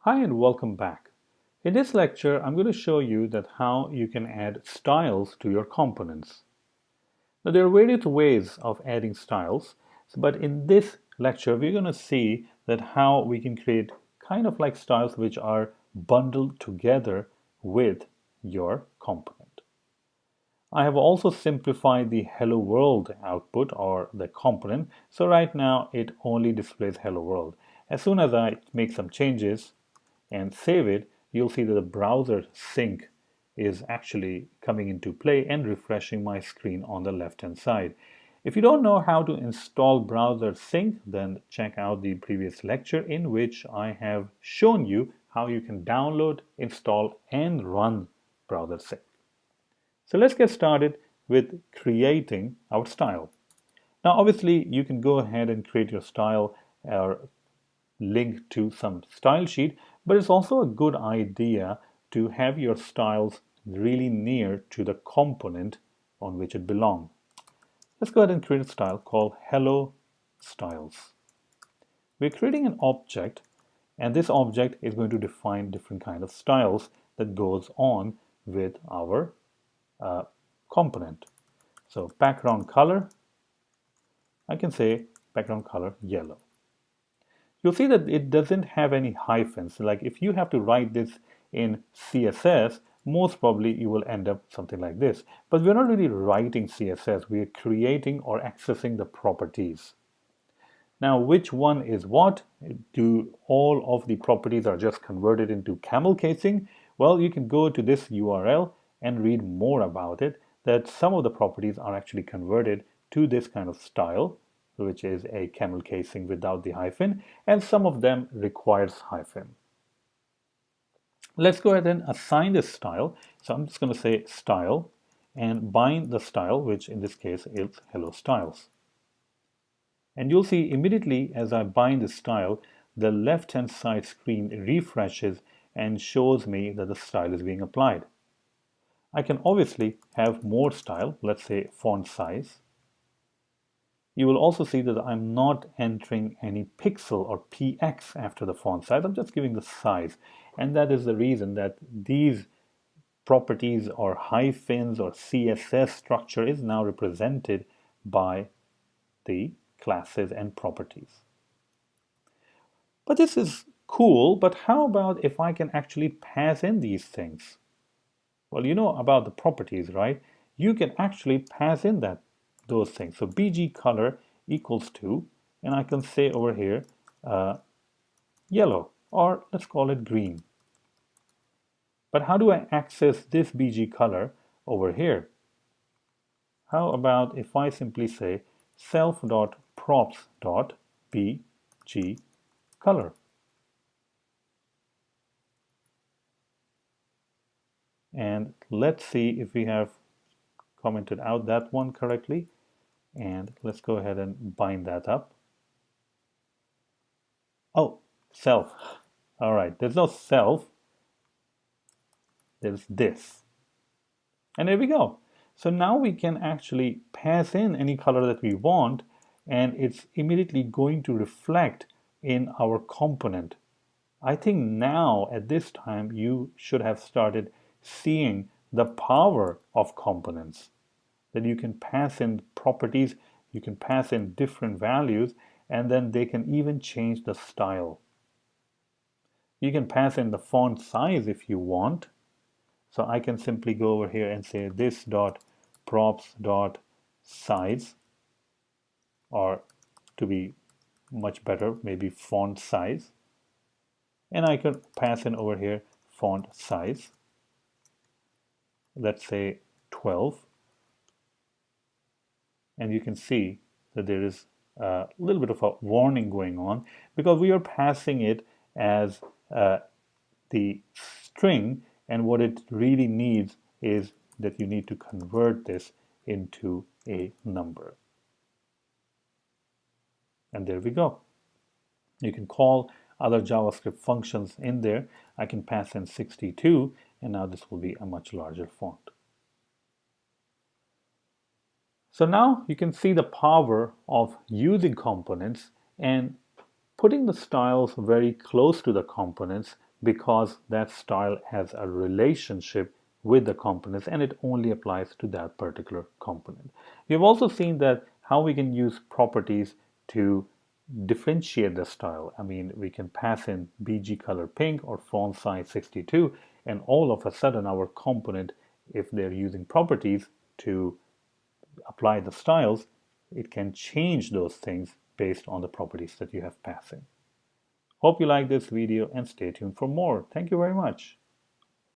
Hi and welcome back. In this lecture, I'm going to show you that how you can add styles to your components. Now, there are various ways of adding styles, but in this lecture, we're going to see that how we can create kind of like styles which are bundled together with your component. I have also simplified the hello world output or the component. So right now it only displays hello world. As soon as I make some changes and save it, you'll see that the browser sync is actually coming into play and refreshing my screen on the left hand side. If you don't know how to install browser sync, then check out the previous lecture in which I have shown you how you can download, install and run browser sync. So let's get started with creating our style. Now obviously you can go ahead and create your style or link to some style sheet, but it's also a good idea to have your styles really near to the component on which it belongs. Let's go ahead and create a style called Hello Styles. We're creating an object, and this object is going to define different kind of styles that goes on with our component. So background color, I can say background color yellow. You'll see that it doesn't have any hyphens. Like if you have to write this in CSS, most probably you will end up something like this. But we're not really writing CSS, we're creating or accessing the properties. Now, which one is what? Do all of the properties are just converted into camel casing? Well, you can go to this URL and read more about it, that some of the properties are actually converted to this kind of style, which is a camel casing without the hyphen, and some of them requires hyphen. Let's go ahead and assign this style. So I'm just going to say style and bind the style, which in this case is hello styles. And you'll see immediately as I bind the style, the left-hand side screen refreshes and shows me that the style is being applied. I can obviously have more style, let's say font size. You will also see that I'm not entering any pixel or px after the font size. I'm just giving the size. And that is the reason that these properties or hyphens or CSS structure is now represented by the classes and properties. But this is cool, but how about if I can actually pass in these things? Well, you know about the properties, right? You can actually pass in those things. So bg color equals to, and I can say over here yellow, or let's call it green. But how do I access this bg color over here? How about if I simply say self.props.bg color? And let's see if we have commented out that one correctly. And let's go ahead and bind that up. Oh, self. All right, there's no self. There's this. And there we go. So now we can actually pass in any color that we want, and it's immediately going to reflect in our component. I think now at this time you should have started seeing the power of components, that you can pass in properties, you can pass in different values, and then they can even change the style. You can pass in the font size if you want. So I can simply go over here and say this dot props dot size, or to be much better, maybe font size. And I could pass in over here font size. Let's say 12. And you can see that there is a little bit of a warning going on because we are passing it as the string, and what it really needs is that you need to convert this into a number. And there we go. You can call other JavaScript functions in there. I can pass in 62, and now this will be a much larger font. So now you can see the power of using components and putting the styles very close to the components because that style has a relationship with the components and it only applies to that particular component. We've also seen that how we can use properties to differentiate the style. I mean, we can pass in BG color pink or font size 62, and all of a sudden our component, if they're using properties to apply the styles, it can change those things based on the properties that you have passed in. Hope you like this video and stay tuned for more. Thank you very much.